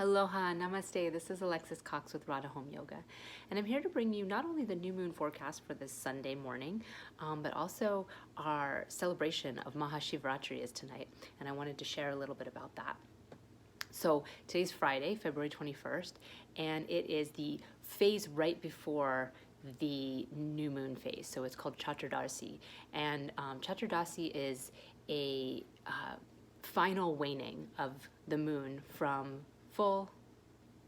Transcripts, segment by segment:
Aloha, namaste. This is Alexis Cox with Radha Home Yoga, and I'm here to bring you not only the new moon forecast for this Sunday morning, but also our celebration of Maha Shivaratri is tonight, and I wanted to share a little bit about that. So today's Friday, February 21st, and it is the phase right before the new moon phase. So it's called Chaturdarshi, and Chaturdarshi is a final waning of the moon from full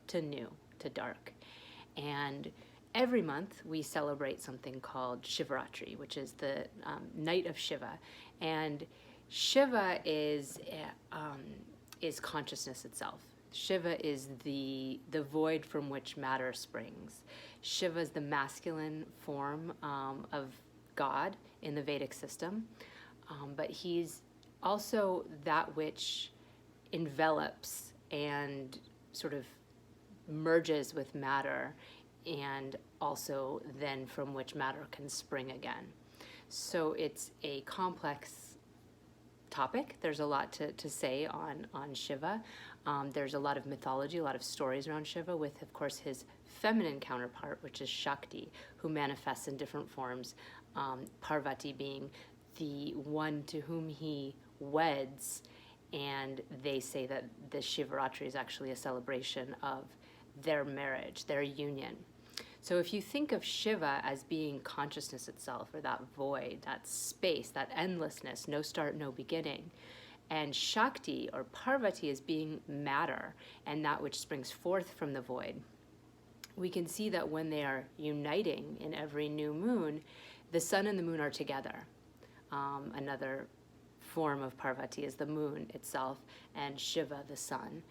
to new to dark. And every month we celebrate something called Shivaratri, which is the night of Shiva. And Shiva is consciousness itself. Shiva is the void from which matter springs. Shiva is the masculine form of God in the Vedic system, but he's also that which envelops and sort of merges with matter, and also then from which matter can spring again. So it's a complex topic. There's a lot to say on Shiva. There's a lot of mythology, a lot of stories around Shiva, with, of course, his feminine counterpart, which is Shakti, who manifests in different forms, Parvati being the one to whom he weds, and they say that the Shivaratri is actually a celebration of their marriage, their union. So if you think of Shiva as being consciousness itself, or that void, that space, that endlessness, no start, no beginning, and Shakti or Parvati as being matter and that which springs forth from the void, we can see that when they are uniting in every new moon, the sun and the moon are together. Another form of Parvati is the moon itself, and Shiva, the sun.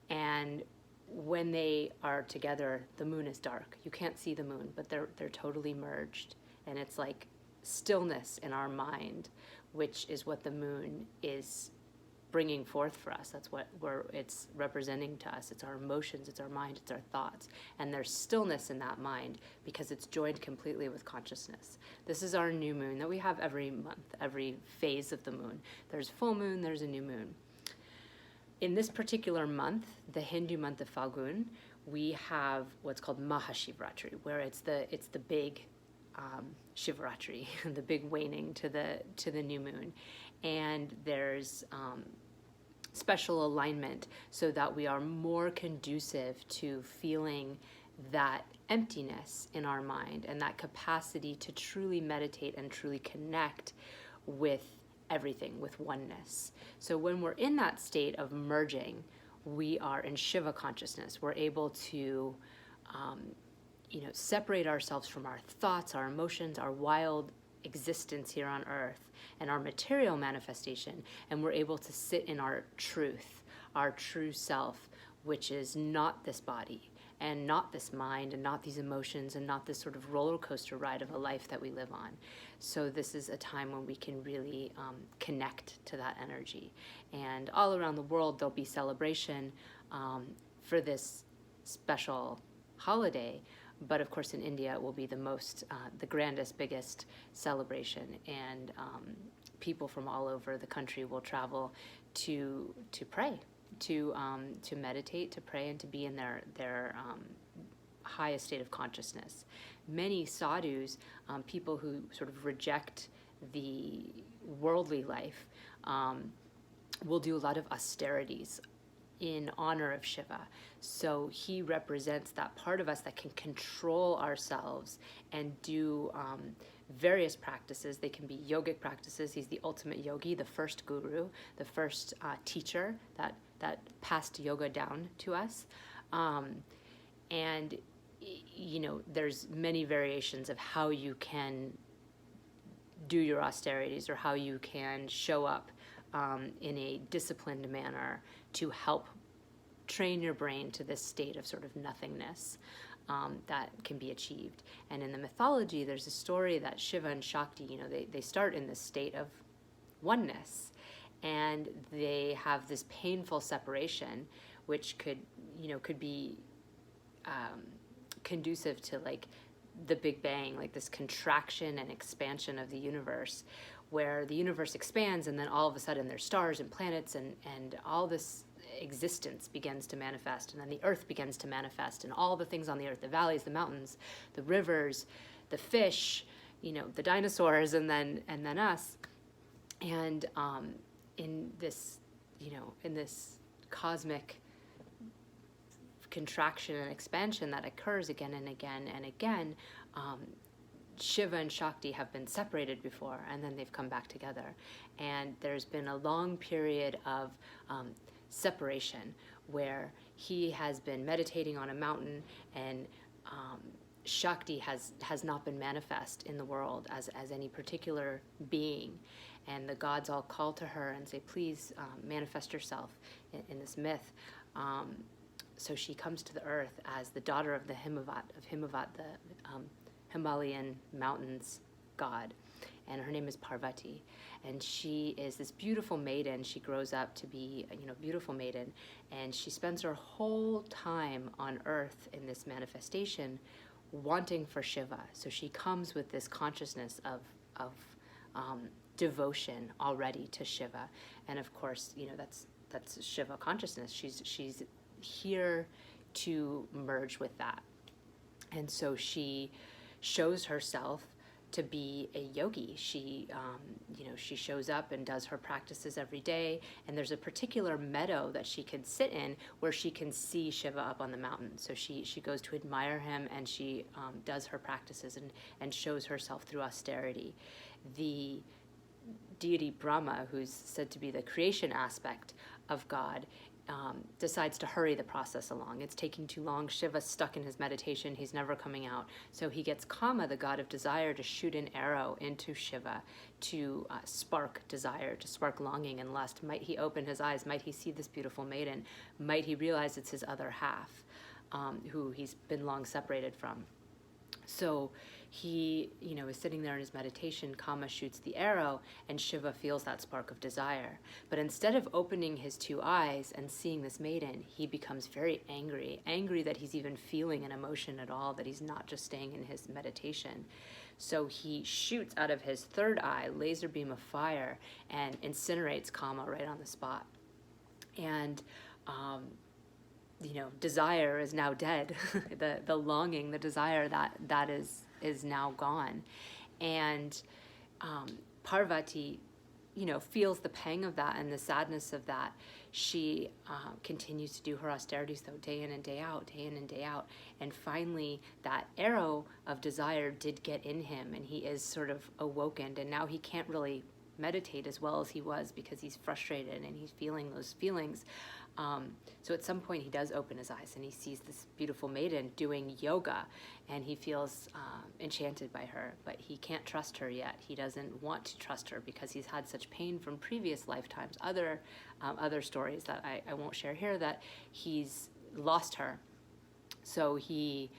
And when they are together, the moon is dark. You can't see the moon, but they're totally merged. And it's like stillness in our mind, which is what the moon is bringing forth for us. That's what it's representing to us. It's our emotions, it's our mind, it's our thoughts. And there's stillness in that mind because it's joined completely with consciousness. This is our new moon that we have every month, every phase of the moon. There's full moon, there's a new moon. In this particular month, the Hindu month of Falgun, we have what's called Maha Shivaratri, where it's the big Shivaratri, the big waning to the new moon. And there's special alignment so that we are more conducive to feeling that emptiness in our mind and that capacity to truly meditate and truly connect with everything, with oneness. So when we're in that state of merging, we are in Shiva consciousness. We're able to separate ourselves from our thoughts, our emotions, our wild existence here on earth, and our material manifestation, and we're able to sit in our truth, our true self, which is not this body and not this mind and not these emotions and not this sort of roller coaster ride of a life that we live on. So this is a time when we can really connect to that energy. And all around the world there'll be celebration for this special holiday. But of course in India it will be the grandest, biggest celebration, and people from all over the country will travel to pray, to meditate, to pray, and to be in their highest state of consciousness. Many sadhus, people who sort of reject the worldly life, will do a lot of austerities in honor of Shiva. So he represents that part of us that can control ourselves and do various practices. They can be yogic practices. He's the ultimate yogi, the first guru, the first teacher that passed yoga down to us. And there's many variations of how you can do your austerities, or how you can show up in a disciplined manner to help train your brain to this state of sort of nothingness that can be achieved. And in the mythology, there's a story that Shiva and Shakti, they start in this state of oneness, and they have this painful separation, which could be conducive to like the Big Bang, like this contraction and expansion of the universe, where the universe expands and then all of a sudden there's stars and planets and all this existence begins to manifest, and then the earth begins to manifest, and all the things on the earth, the valleys, the mountains, the rivers, the fish, the dinosaurs, and then us. And in this, in this cosmic contraction and expansion that occurs again and again and again, Shiva and Shakti have been separated before, and then they've come back together. And there's been a long period of separation where he has been meditating on a mountain, and Shakti has not been manifest in the world as any particular being. And the gods all call to her and say, please manifest yourself in this myth. So she comes to the earth as the daughter of the Himavat, the Himalayan mountains god, and her name is Parvati, and she is this beautiful maiden. She grows up to be a beautiful maiden, and she spends her whole time on earth in this manifestation wanting for Shiva. So she comes with this consciousness of devotion already to Shiva, and of course that's Shiva consciousness. She's here to merge with that, and so she shows herself to be a yogi. She shows up and does her practices every day, and there's a particular meadow that she can sit in where she can see Shiva up on the mountain. So she goes to admire him, and she does her practices and shows herself through austerity. The deity Brahma, who's said to be the creation aspect of God, decides to hurry the process along. It's taking too long. Shiva's stuck in his meditation. He's never coming out. So he gets Kama, the god of desire, to shoot an arrow into Shiva to spark desire, to spark longing and lust. Might he open his eyes? Might he see this beautiful maiden? Might he realize it's his other half, who he's been long separated from? So he, is sitting there in his meditation. Kama shoots the arrow, and Shiva feels that spark of desire. But instead of opening his two eyes and seeing this maiden, he becomes very angry that he's even feeling an emotion at all, that he's not just staying in his meditation. So he shoots out of his third eye, laser beam of fire, and incinerates Kama right on the spot. And desire is now dead. the longing, the desire that is now gone. And Parvati, feels the pang of that and the sadness of that. She continues to do her austerities, though, day in and day out. And finally, that arrow of desire did get in him, and he is sort of awoken. And now he can't really meditate as well as he was because he's frustrated and he's feeling those feelings. So at some point he does open his eyes and he sees this beautiful maiden doing yoga, and he feels enchanted by her, but he can't trust her yet. He doesn't want to trust her because he's had such pain from previous lifetimes, other stories that I won't share here, that he's lost her. So he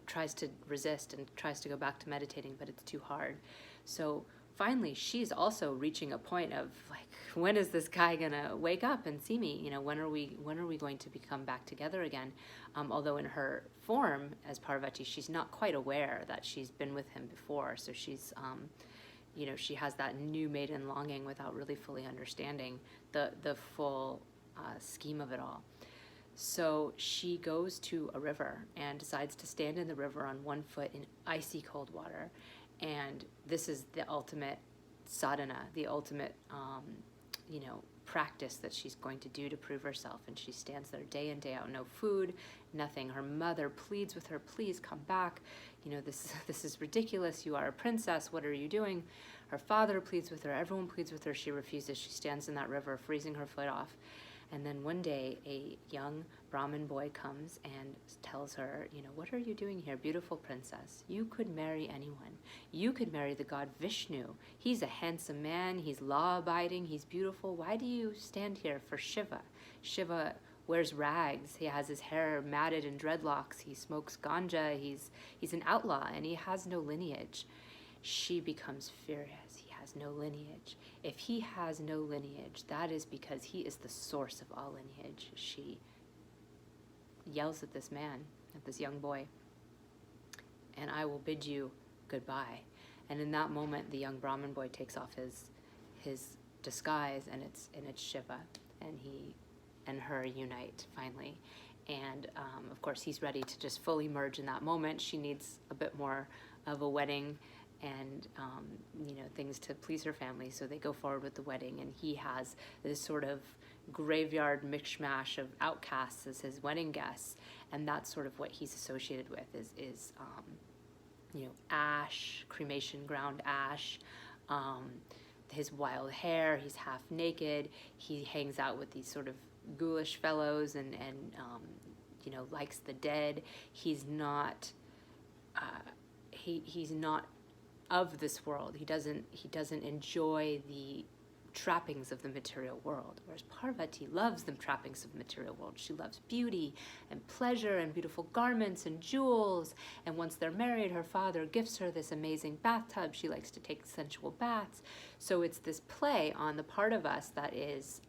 tries to resist and tries to go back to meditating, but it's too hard. So finally, she's also reaching a point of like, when is this guy gonna wake up and see me? When are we going to become back together again? Although in her form as Parvati, she's not quite aware that she's been with him before. So she's, she has that new maiden longing without really fully understanding the full scheme of it all. So she goes to a river and decides to stand in the river on one foot in icy cold water. And this is the ultimate sadhana, the ultimate, practice that she's going to do to prove herself. And she stands there day in, day out, no food, nothing. Her mother pleads with her, please come back. This is ridiculous. You are a princess. What are you doing? Her father pleads with her. Everyone pleads with her. She refuses. She stands in that river, freezing her foot off. And then one day, a young Brahmin boy comes and tells her, what are you doing here, beautiful princess? You could marry anyone. You could marry the god Vishnu. He's a handsome man. He's law-abiding. He's beautiful. Why do you stand here for Shiva? Shiva wears rags. He has his hair matted in dreadlocks. He smokes ganja. He's an outlaw, and he has no lineage. She becomes furious. He has no lineage. If he has no lineage, that is because he is the source of all lineage. She yells at this man, at this young boy, and I will bid you goodbye. And in that moment, the young Brahmin boy takes off his disguise, and it's Shiva, and he and her unite finally. And of course, he's ready to just fully merge in that moment. She needs a bit more of a wedding and things to please her family, so they go forward with the wedding, and he has this sort of graveyard mishmash of outcasts as his wedding guests, and that's sort of what he's associated with is ash, cremation ground ash, his wild hair. He's half naked. He hangs out with these sort of ghoulish fellows and likes the dead. He's not he's not of this world. He doesn't enjoy the trappings of the material world, whereas Parvati loves the trappings of the material world. She loves beauty and pleasure and beautiful garments and jewels, and once they're married, her father gifts her this amazing bathtub. She likes to take sensual baths. So it's this play on the part of us that is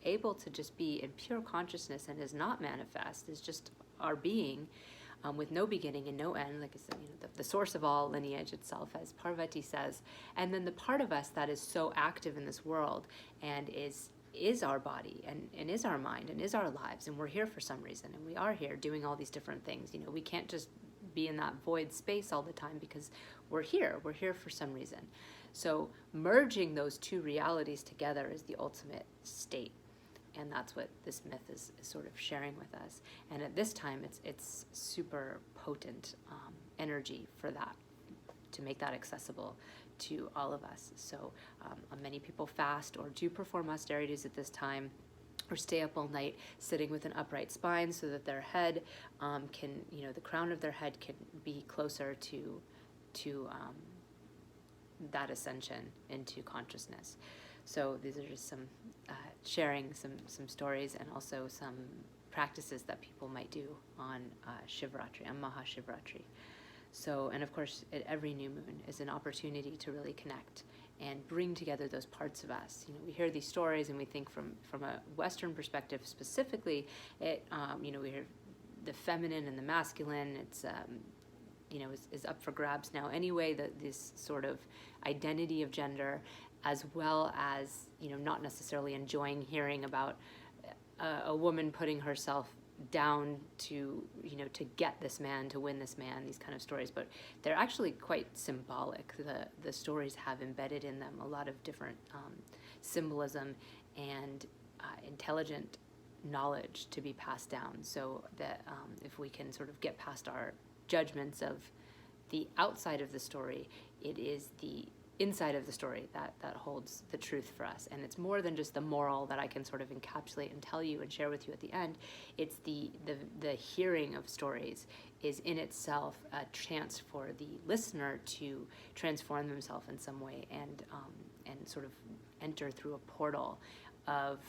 able to just be in pure consciousness and is not manifest, is just our being, with no beginning and no end, like I said, the source of all lineage itself, as Parvati says. And then the part of us that is so active in this world and is our body and is our mind and is our lives, and we're here for some reason, and we are here doing all these different things. We can't just be in that void space all the time, because we're here for some reason. So merging those two realities together is the ultimate state. And that's what this myth is sort of sharing with us. And at this time, it's super potent energy for that, to make that accessible to all of us. So many people fast or do perform austerities at this time, or stay up all night sitting with an upright spine, so that their head can, the crown of their head can be closer to that ascension into consciousness. So these are just some sharing some stories, and also some practices that people might do on Shivaratri, on Maha Shivaratri. So, and of course, at every new moon is an opportunity to really connect and bring together those parts of us. We hear these stories and we think from a Western perspective specifically, we hear the feminine and the masculine. It's is up for grabs now anyway, this sort of identity of gender, as well as, not necessarily enjoying hearing about a woman putting herself down to get this man, to win this man, these kind of stories. But they're actually quite symbolic. The stories have embedded in them a lot of different symbolism and intelligent knowledge to be passed down, so that if we can sort of get past our judgments of the outside of the story, it is the inside of the story that holds the truth for us. And it's more than just the moral that I can sort of encapsulate and tell you and share with you at the end. It's the hearing of stories is in itself a chance for the listener to transform themselves in some way, and sort of enter through a portal of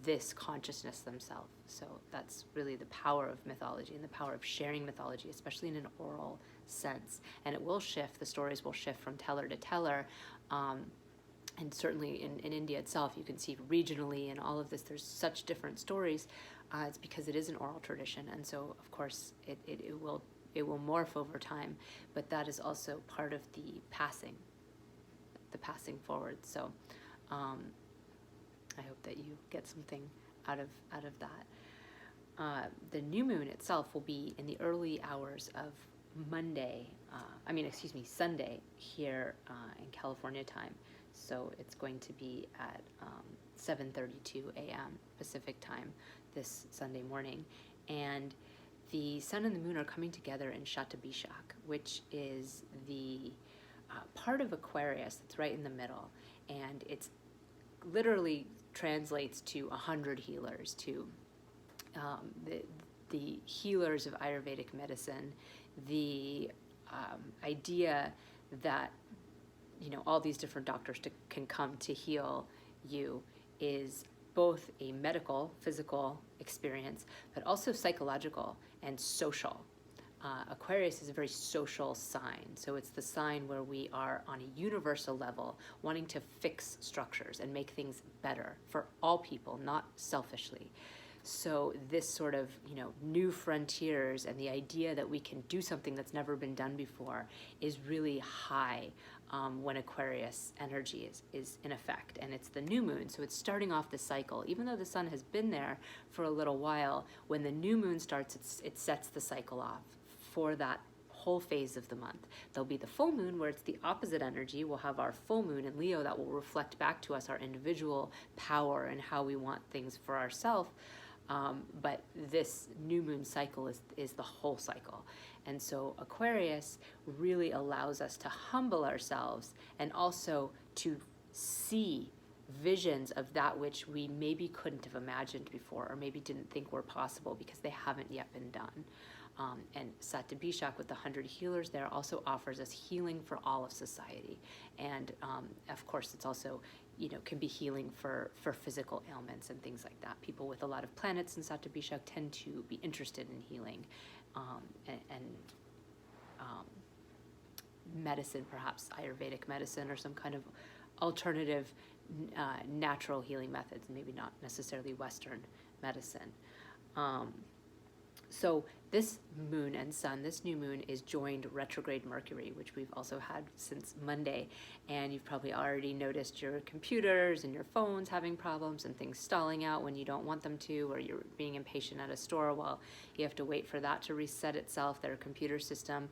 this consciousness themselves. So that's really the power of mythology, and the power of sharing mythology, especially in an oral sense. And it will shift, the stories will shift from teller to teller. And certainly in India itself, you can see regionally and all of this, there's such different stories. It's because it is an oral tradition. And so, of course, it will morph over time. But that is also part of the passing forward. So I hope that you get something out of that. The new moon itself will be in the early hours of Sunday here in California time. So it's going to be at 7:32 a.m. Pacific time this Sunday morning. And the sun and the moon are coming together in Shatabishak, which is the part of Aquarius that's right in the middle. And it's literally translates to 100 healers, to the healers of Ayurvedic medicine, the idea that all these different doctors can come to heal you is both a medical, physical experience, but also psychological and social. Aquarius is a very social sign, so it's the sign where we are on a universal level wanting to fix structures and make things better for all people, not selfishly. So this sort of, new frontiers and the idea that we can do something that's never been done before is really high when Aquarius energy is in effect. And it's the new moon, so it's starting off the cycle. Even though the sun has been there for a little while, when the new moon starts, it sets the cycle off for that whole phase of the month. There'll be the full moon where it's the opposite energy. We'll have our full moon in Leo that will reflect back to us our individual power and how we want things for ourselves. But this new moon cycle is the whole cycle. And so Aquarius really allows us to humble ourselves and also to see visions of that which we maybe couldn't have imagined before, or maybe didn't think were possible because they haven't yet been done. And Shatabishak with the 100 healers there also offers us healing for all of society. And of course, it's also, can be healing for physical ailments and things like that. People with a lot of planets in Shatabishak tend to be interested in healing and medicine, perhaps Ayurvedic medicine or some kind of alternative natural healing methods, maybe not necessarily Western medicine. So this moon and sun, this new moon, is joined retrograde Mercury, which we've also had since Monday. And you've probably already noticed your computers and your phones having problems and things stalling out when you don't want them to, or you're being impatient at a store while you have to wait for that to reset itself, their computer system.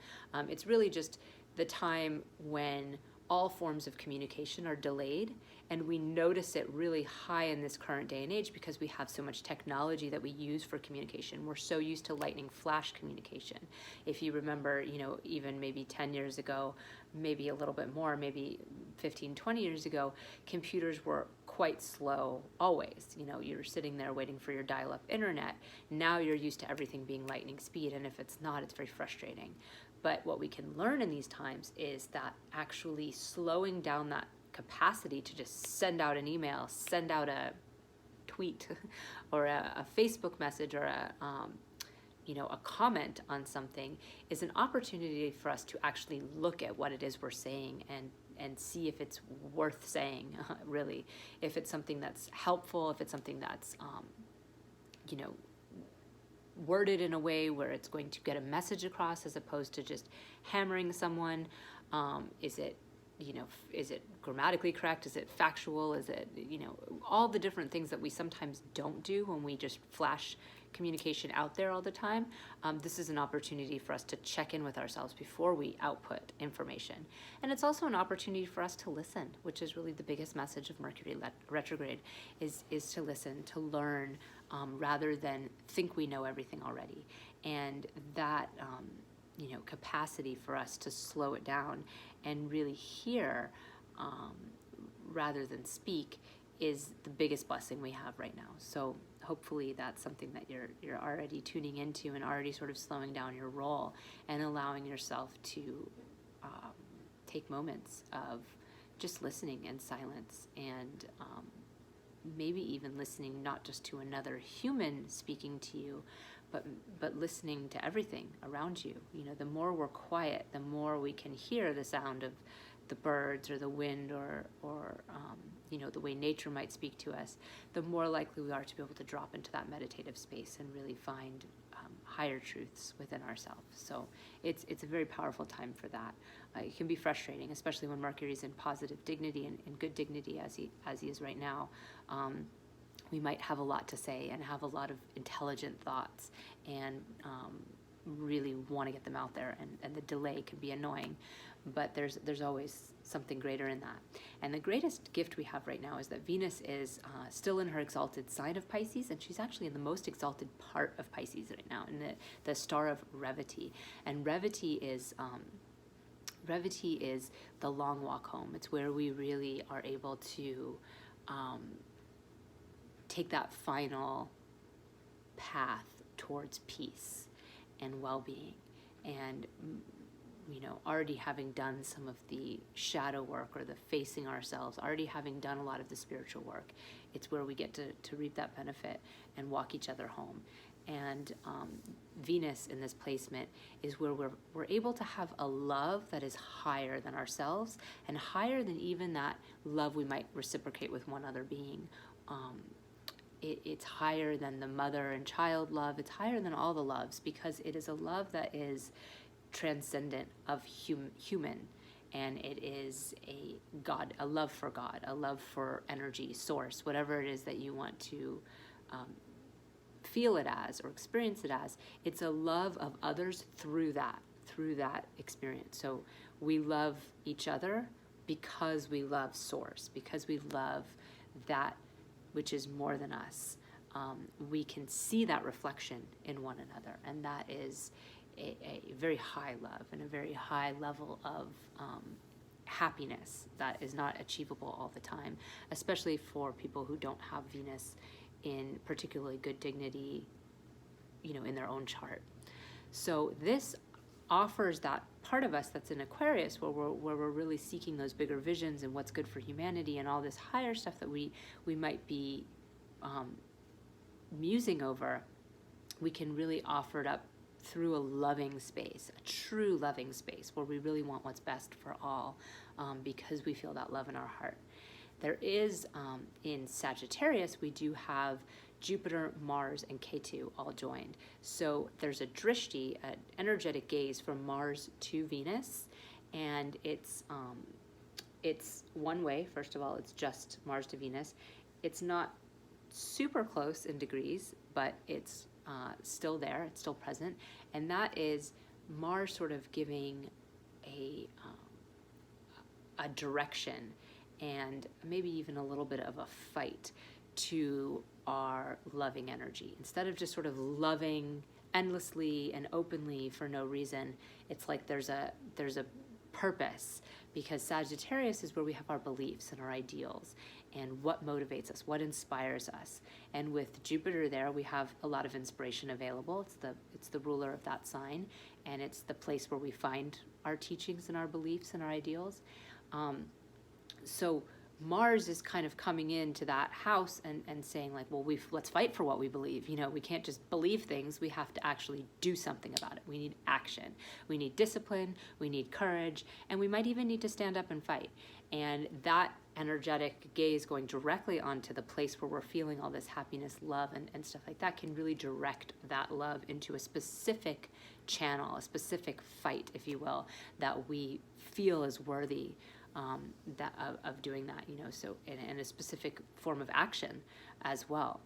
It's really just the time when all forms of communication are delayed, and we notice it really high in this current day and age because we have so much technology that we use for communication. We're so used to lightning flash communication. If you remember, even maybe 10 years ago, maybe a little bit more, maybe 15, 20 years ago, computers were quite slow always. You're sitting there waiting for your dial-up internet. Now you're used to everything being lightning speed, and if it's not, it's very frustrating. But what we can learn in these times is that actually slowing down that capacity to just send out an email, send out a tweet or a Facebook message or a comment on something is an opportunity for us to actually look at what it is we're saying and see if it's worth saying, really, if it's something that's helpful, if it's something that's, worded in a way where it's going to get a message across as opposed to just hammering someone. Is it grammatically correct? Is it factual? Is it, all the different things that we sometimes don't do when we just flash communication out there all the time. This is an opportunity for us to check in with ourselves before we output information. And it's also an opportunity for us to listen, which is really the biggest message of Mercury retrograde, is to listen, to learn, rather than think we know everything already. And that, capacity for us to slow it down and really hear rather than speak is the biggest blessing we have right now. So hopefully that's something that you're already tuning into and already sort of slowing down your roll and allowing yourself to take moments of just listening in silence and maybe even listening not just to another human speaking to you, but listening to everything around you. The more we're quiet, the more we can hear the sound of the birds or the wind or the way nature might speak to us, the more likely we are to be able to drop into that meditative space and really find higher truths within ourselves. So it's a very powerful time for that. It can be frustrating, especially when Mercury's in positive dignity and good dignity as he is right now. We might have a lot to say and have a lot of intelligent thoughts and really want to get them out there, and the delay can be annoying, but there's always something greater in that. And the greatest gift we have right now is that Venus is still in her exalted sign of Pisces, and she's actually in the most exalted part of Pisces right now, in the star of Revati. And Revati is the long walk home. It's where we really are able to take that final path towards peace and well-being, and already having done some of the shadow work or the facing ourselves, already having done a lot of the spiritual work, it's where we get to reap that benefit and walk each other home. And Venus in this placement is where we're able to have a love that is higher than ourselves and higher than even that love we might reciprocate with one other being. it's higher than the mother and child love. It's higher than all the loves, because it is a love that is transcendent of human, and it is a love for God, a love for energy, source, whatever it is that you want to feel it as or experience it as. It's a love of others through that experience. So we love each other because we love source, because we love that which is more than us. We can see that reflection in one another, and that is a very high love and a very high level of happiness that is not achievable all the time, especially for people who don't have Venus in particularly good dignity, in their own chart. So this offers that part of us that's in Aquarius, where we're really seeking those bigger visions and what's good for humanity and all this higher stuff that we might be musing over. We can really offer it up through a loving space, a true loving space, where we really want what's best for all, because we feel that love in our heart. There is, in Sagittarius, we do have Jupiter, Mars, and Ketu all joined. So there's a drishti, an energetic gaze from Mars to Venus, and it's one way. First of all, it's just Mars to Venus. It's not super close in degrees, but it's still there, it's still present, and that is Mars sort of giving a direction and maybe even a little bit of a fight to our loving energy. Instead of just sort of loving endlessly and openly for no reason, it's like there's a purpose, because Sagittarius is where we have our beliefs and our ideals and what motivates us, what inspires us. And with Jupiter there, we have a lot of inspiration available. It's the ruler of that sign, and it's the place where we find our teachings and our beliefs and our ideals. So Mars is kind of coming into that house and saying, like, well, let's fight for what we believe. We can't just believe things. We have to actually do something about it. We need action. We need discipline. We need courage. And we might even need to stand up and fight. And that energetic gaze going directly onto the place where we're feeling all this happiness, love, and stuff like that can really direct that love into a specific channel, a specific fight, if you will, that we feel is worthy of doing that, so in a specific form of action as well.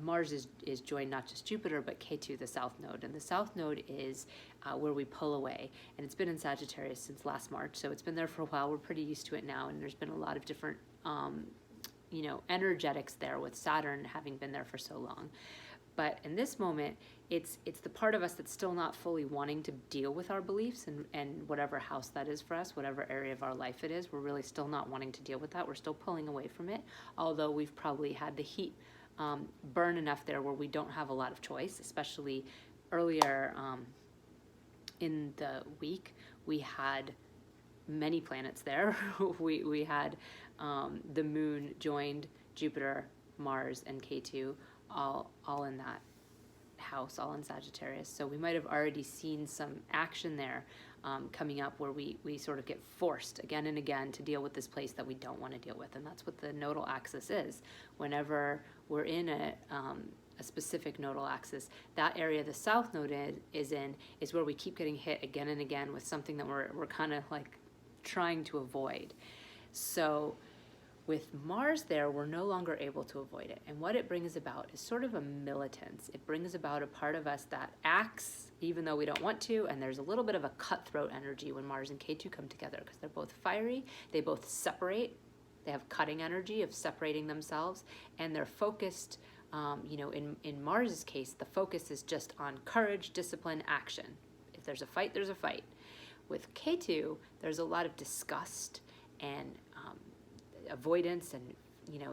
Mars is joined not just Jupiter, but Ketu, the South Node. And the South Node is where we pull away. And it's been in Sagittarius since last March, so it's been there for a while. We're pretty used to it now, and there's been a lot of different, energetics there, with Saturn having been there for so long. But in this moment, it's the part of us that's still not fully wanting to deal with our beliefs and whatever house that is for us, whatever area of our life it is. We're really still not wanting to deal with that. We're still pulling away from it, although we've probably had the heat burn enough there where we don't have a lot of choice. Especially earlier in the week, we had many planets there. we had the moon joined Jupiter, Mars, and Ketu, all in that house, all in Sagittarius. So we might have already seen some action there coming up, where we sort of get forced again and again to deal with this place that we don't want to deal with. And that's what the nodal axis is. Whenever we're in a specific nodal axis, that area the South Node is where we keep getting hit again and again with something that we're kind of like trying to avoid. So with Mars there, we're no longer able to avoid it. And what it brings about is sort of a militance. It brings about a part of us that acts even though we don't want to, and there's a little bit of a cutthroat energy when Mars and Ketu come together, because they're both fiery, they both separate, they have cutting energy of separating themselves, and they're focused, in Mars's case, the focus is just on courage, discipline, action. If there's a fight, there's a fight. With Ketu, there's a lot of disgust and avoidance and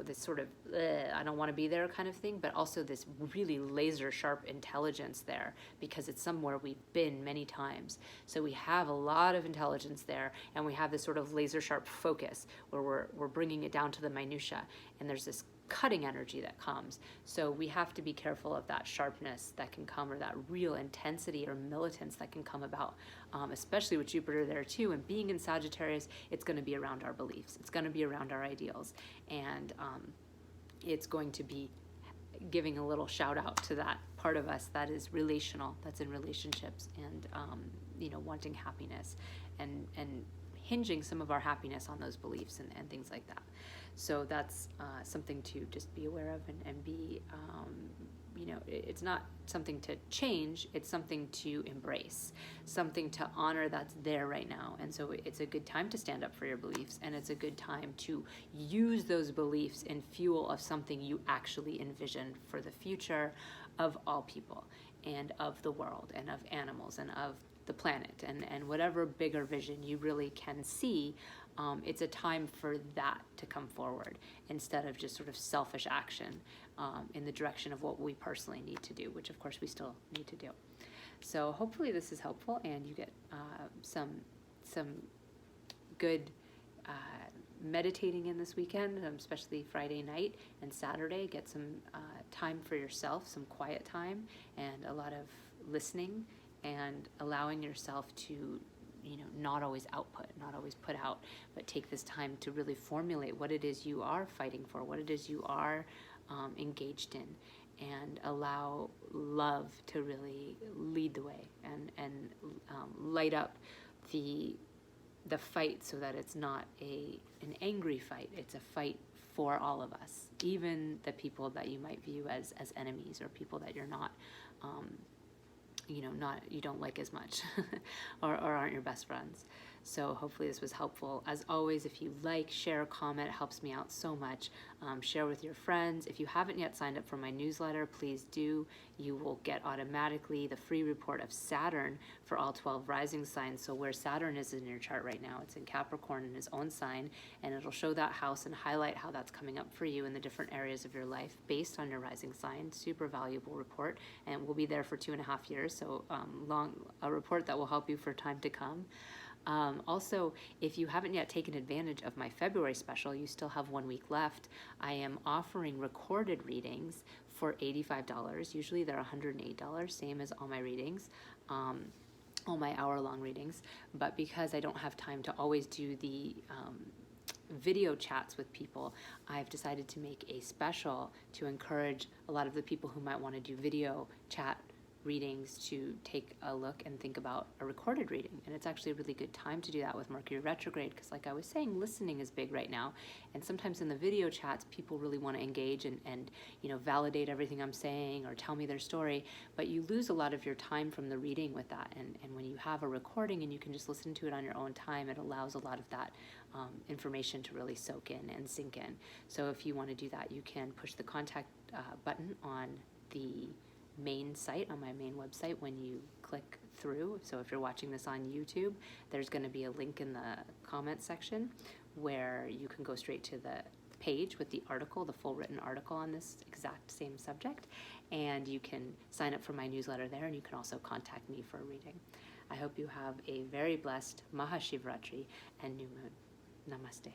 this sort of I don't want to be there kind of thing, but also this really laser sharp intelligence there, because it's somewhere we've been many times. So we have a lot of intelligence there, and we have this sort of laser sharp focus where we're bringing it down to the minutia, and there's this cutting energy that comes. So we have to be careful of that sharpness that can come, or that real intensity or militance that can come about, especially with Jupiter there too. And being in Sagittarius, it's going to be around our beliefs. It's going to be around our ideals. And it's going to be giving a little shout out to that part of us that is relational, that's in relationships, and wanting happiness, and hinging some of our happiness on those beliefs and things like that. So that's something to just be aware of, and be, it's not something to change, it's something to embrace, something to honor that's there right now. And so it's a good time to stand up for your beliefs, and it's a good time to use those beliefs in fuel of something you actually envision for the future of all people, and of the world, and of animals, and of the planet, and whatever bigger vision you really can see. It's a time for that to come forward, instead of just sort of selfish action in the direction of what we personally need to do, which of course we still need to do. So hopefully this is helpful, and you get some good meditating in this weekend, especially Friday night and Saturday. Get some time for yourself, some quiet time, and a lot of listening, and allowing yourself to not always output, not always put out, but take this time to really formulate what it is you are fighting for, what it is you are engaged in, and allow love to really lead the way, and light up the fight, so that it's not an angry fight. It's a fight for all of us, even the people that you might view as enemies, or people that you're not you don't like as much or aren't your best friends. So hopefully this was helpful. As always, if you like, share, comment, it helps me out so much. Share with your friends. If you haven't yet signed up for my newsletter, please do. You will get automatically the free report of Saturn for all 12 rising signs. So where Saturn is in your chart right now, it's in Capricorn, in his own sign, and it'll show that house and highlight how that's coming up for you in the different areas of your life based on your rising sign. Super valuable report, and we'll be there for 2.5 years. So a report that will help you for time to come. Also, if you haven't yet taken advantage of my February special, you still have 1 week left. I am offering recorded readings for $85. Usually they're $108, same as all my readings, all my hour-long readings. But because I don't have time to always do the video chats with people, I've decided to make a special to encourage a lot of the people who might want to do video chat readings to take a look and think about a recorded reading. And it's actually a really good time to do that with Mercury retrograde, because like I was saying, listening is big right now, and sometimes in the video chats people really want to engage and validate everything I'm saying or tell me their story, but you lose a lot of your time from the reading with that. And when you have a recording and you can just listen to it on your own time, it allows a lot of that information to really soak in and sink in. So if you want to do that, you can push the contact button on the main site, on my main website, when you click through. So if you're watching this on YouTube, there's going to be a link in the comment section where you can go straight to the page with the article, the full written article on this exact same subject, and you can sign up for my newsletter there, and you can also contact me for a reading. I hope you have a very blessed Maha Shivaratri and new moon. Namaste.